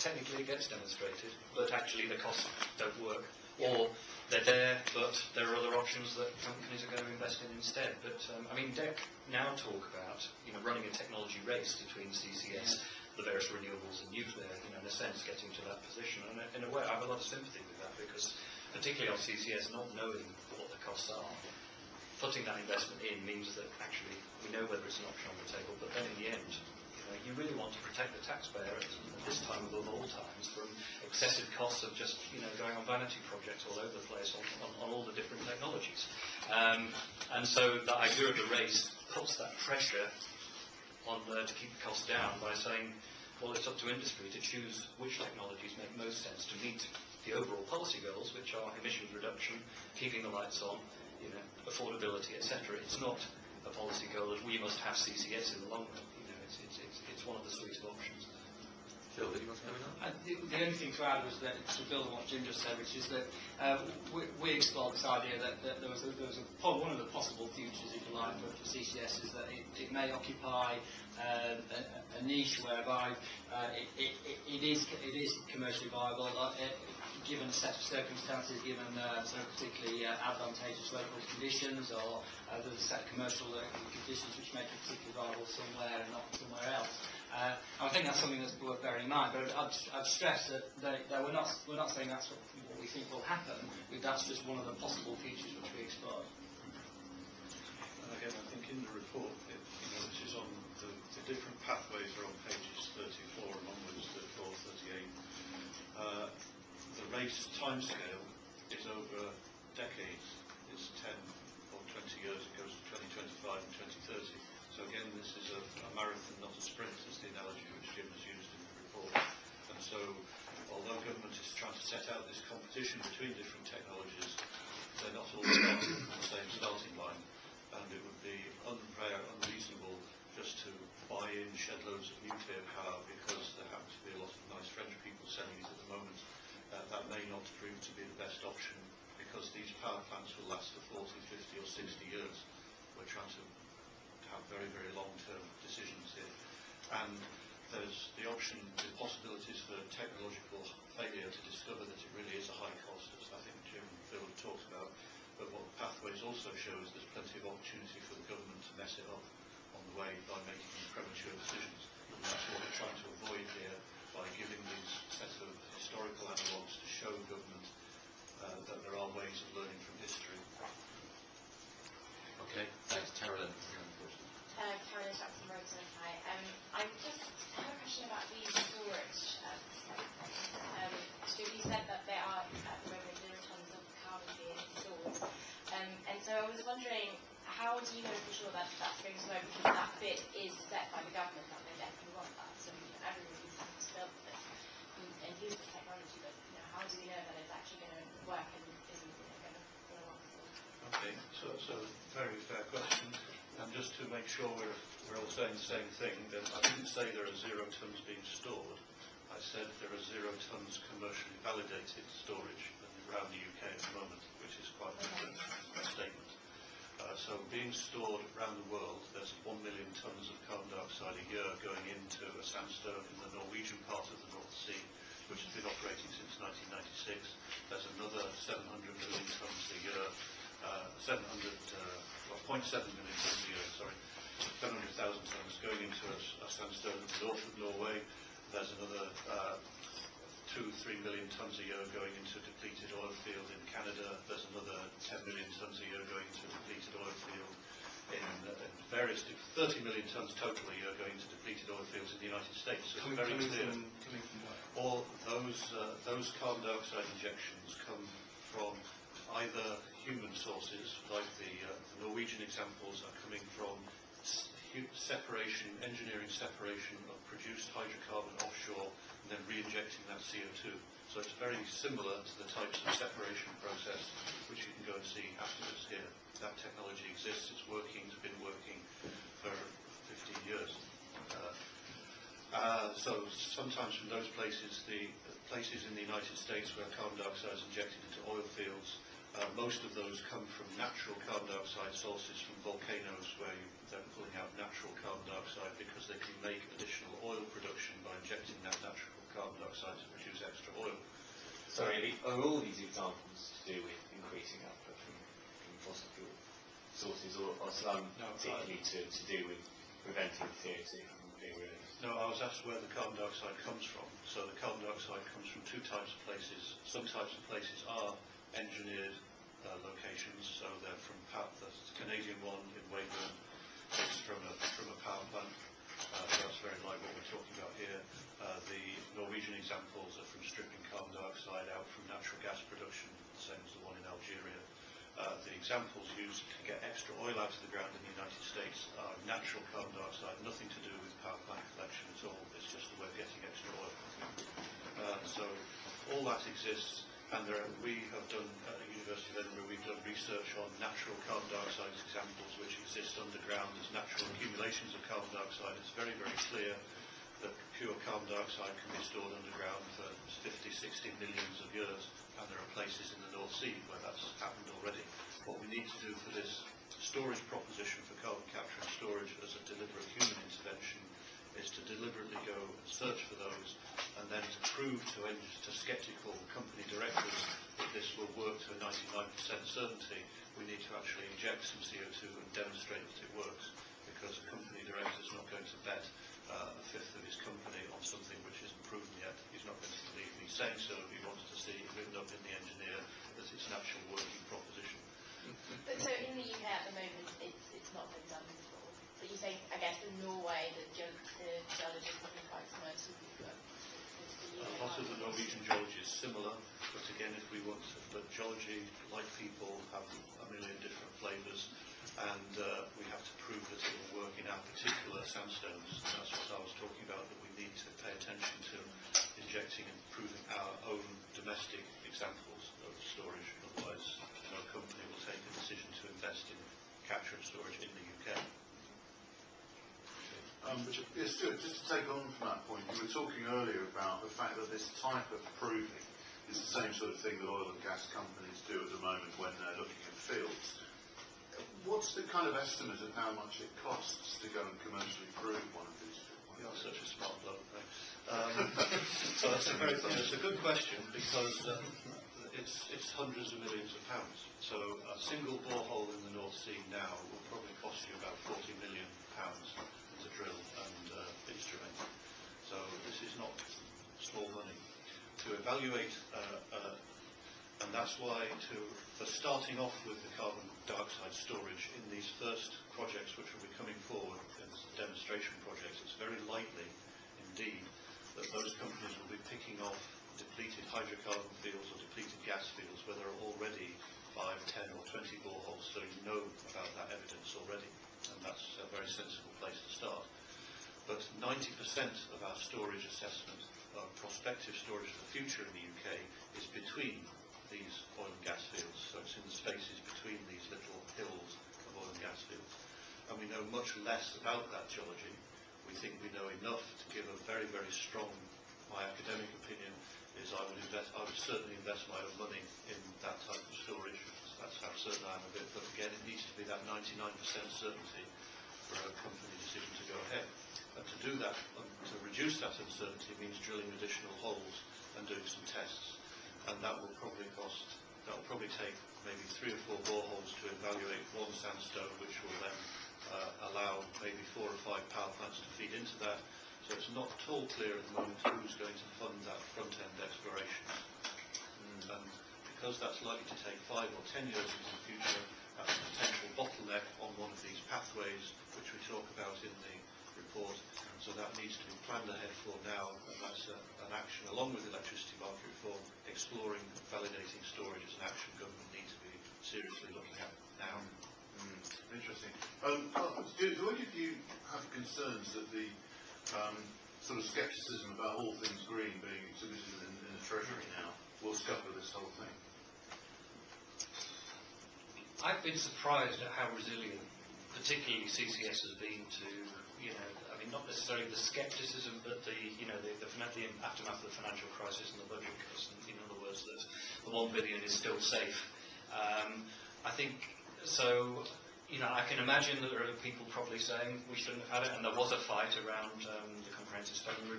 technically it gets demonstrated, but actually the costs don't work, or they're there, but there are other options that companies are going to invest in instead. But I mean, DEC now talk about running a technology race between CCS, the various renewables and nuclear, in a sense getting to that position. And in a way, I have a lot of sympathy with that, because particularly on CCS, not knowing what the costs are, putting that investment in means that actually we know whether it's an option on the table, but then in the end, you really want to protect the taxpayer at this time above all times from excessive costs of just going on vanity projects all over the place on all the different technologies. And so the idea of the race puts that pressure on to keep the costs down by saying, well, it's up to industry to choose which technologies make most sense to meet the overall policy goals, which are emissions reduction, keeping the lights on, affordability, etc. It's not a policy goal that we must have CCS in the long run. It's one of the suite of options. Phil, did you want to come in on? The only thing to add was that, to build on what Jim just said, which is that we explored this idea that there was one of the possible futures, if you like, for CCS is that it may occupy a niche whereby it is commercially viable, given a set of circumstances, given sort of particularly advantageous local conditions, or there's a set of commercial conditions which make it particularly viable somewhere and not somewhere else. I think that's something that's worth bearing in mind. But I'd stress that we're not saying that's what we think will happen. That's just one of the possible features which we explored. And again, I think in the report, which is on the different pathways are on pages 34 and onwards, 34, 38. The race timescale is over decades. It's 10 or 20 years. It goes to 2025 and 2030. So again, this is a marathon, not a sprint, is the analogy which Jim has used in the report. And so, although government is trying to set out this competition between different technologies, they're not all starting on the same starting line. And it would be unreasonable just to buy in shed loads of nuclear power because there happen to be a lot of nice French people selling it at the moment. That may not prove to be the best option, because these power plants will last for 40, 50 or 60 years. We're trying to have very, very long-term decisions here. And there's the option, the possibilities for technological failure to discover that it really is a high cost, as I think Jim and Phil have talked about. But what pathways also show is there's plenty of opportunity for the government to mess it up on the way by making premature decisions. And that's what we're trying to avoid here by giving these set of historical analogues to show government that there are ways of learning from history. Okay, thanks, Carolyn. Carolyn Jackson, Rosen. Hi. I just have a question about the storage. So you said that there are at the moment 0 tons of carbon being stored, and so I was wondering, how do you know for sure that that's going to work? Because that bit is set by the government that they definitely want that. So everyone is happy to build this and use the technology, but how do we know that it's actually going to work and isn't going to last? Okay, so very fair question. And just to make sure we're all saying the same thing, then I didn't say there are 0 tons being stored. I said there are 0 tons commercially validated storage around the UK at the moment, which is quite a different statement. So being stored around the world, there's 1 million tons of carbon dioxide a year going into a sandstone in the Norwegian part of the North Sea, which has been operating since 1996. There's another 700 million tons a year, 0.7 million tons a year, sorry, 700,000 tons going into a sandstone in the north of Norway. There's another 2-3 million tons a year going into a depleted oil field in Canada. There's another 10 million tons a year going into a depleted oil field in various 30 million tons total a year going into depleted oil fields in the United States. So it's very clear. All those carbon dioxide injections come from either human sources, like the Norwegian examples are coming from separation, engineering separation of produced hydrocarbon offshore and then re-injecting that CO2. So it's very similar to the types of separation process which you can go and see afterwards here. That technology exists, it's working, it's been working for 15 years. So sometimes from those places, the places in the United States where carbon dioxide is injected into oil fields, most of those come from natural carbon dioxide sources from volcanoes where they're pulling out natural carbon dioxide because they can make additional oil production by injecting that natural carbon dioxide. So Sorry, are all these examples to do with increasing output from fossil fuel sources, or some particularly to do with preventing CO2 from being released? No, I was asked where the carbon dioxide comes from. So the carbon dioxide comes from two types of places. Some types of places are engineered locations, so they're from the Canadian one in Weyburn. It's from a power plant. That's very like what we're talking about here. The Norwegian examples are from stripping carbon dioxide out from natural gas production, the same as the one in Algeria. The examples used to get extra oil out of the ground in the United States are natural carbon dioxide, nothing to do with power plant collection at all. It's just a way of getting extra oil. So all that exists, and we have done at the University of Edinburgh, we've done research on natural carbon dioxide examples which exist underground as natural accumulations of carbon dioxide. It's very, very clear that pure carbon dioxide can be stored underground for 50, 60 millions of years, and there are places in the North Sea where that's happened already. What we need to do for this storage proposition for carbon capture and storage as a deliberate human intervention is to deliberately go and search for those, and then to prove to sceptical company directors that this will work to a 99% certainty. We need to actually inject some CO2 and demonstrate that it works, because a company director is not going to bet a fifth of his company on something which isn't proven yet. He's not going to believe me saying so. He wants to see it written up in the engineer that it's an actual working proposition. But so in the UK at the moment, it's not been done before. But you say, I guess, in Norway, the geologists have been quite similar to the UK. A lot of the Norwegian geology is similar, but again, if we want to, but geology, like people, have a million different flavours, and we have to prove that it will work in our particular sandstones. And that's what I was talking about, that we need to pay attention to injecting and proving our own domestic examples of storage. Otherwise, no company will take a decision to invest in capture and storage in the UK. Yes, Stuart, just to take on from that point, you were talking earlier about the fact that this type of proving is the same sort of thing that oil and gas companies do at the moment when they're looking at fields. What's the kind of estimate of how much it costs to go and commercially prove one of these? You're such a smart bloke. So that's a good question, because it's hundreds of millions of pounds. So a single borehole in the North Sea now will probably cost you about £40 million to drill and instrument. So this is not small money. To evaluate, and that's why for starting off with the carbon dioxide storage in these first projects which will be coming forward as demonstration projects, it's very likely indeed that those companies will be picking off depleted hydrocarbon fields or depleted gas fields where there are already 5, 10 or 20 boreholes, so you know about that evidence already, and that's a very sensible place to start. But 90% of our storage assessment, prospective storage for the future in the UK, is between these oil and gas fields, so it's in the spaces between these little hills of oil and gas fields. And we know much less about that geology. We think we know enough to give a very, very strong, my academic opinion is I would certainly invest my own money in that type of storage. That's how certain I am of it, but again, it needs to be that 99% certainty for a company decision to go ahead. And to do that, to reduce that uncertainty, means drilling additional holes and doing some tests. And that will probably take maybe 3 or 4 boreholes to evaluate one sandstone, which will then allow maybe 4 or 5 power plants to feed into that. So it's not at all clear at the moment who's going to fund that front-end exploration. And because that's likely to take 5 or 10 years into the future, that's a potential bottleneck on one of these pathways, which we talk about in the report. So that needs to be planned ahead for now, and that's an action, along with electricity market reform, exploring and validating storage as an action government needs to be seriously looking at now. Interesting. Do any of you have concerns that the sort of scepticism about all things green being exhibited in the Treasury now will scupper this whole thing? I've been surprised at how resilient, particularly CCS has been to, I mean, not necessarily the scepticism, but the aftermath of the financial crisis and the budget cuts. In other words, that the 1 billion is still safe. I think so. I can imagine that there are people probably saying we shouldn't have had it, and there was a fight around the comprehensive spending review.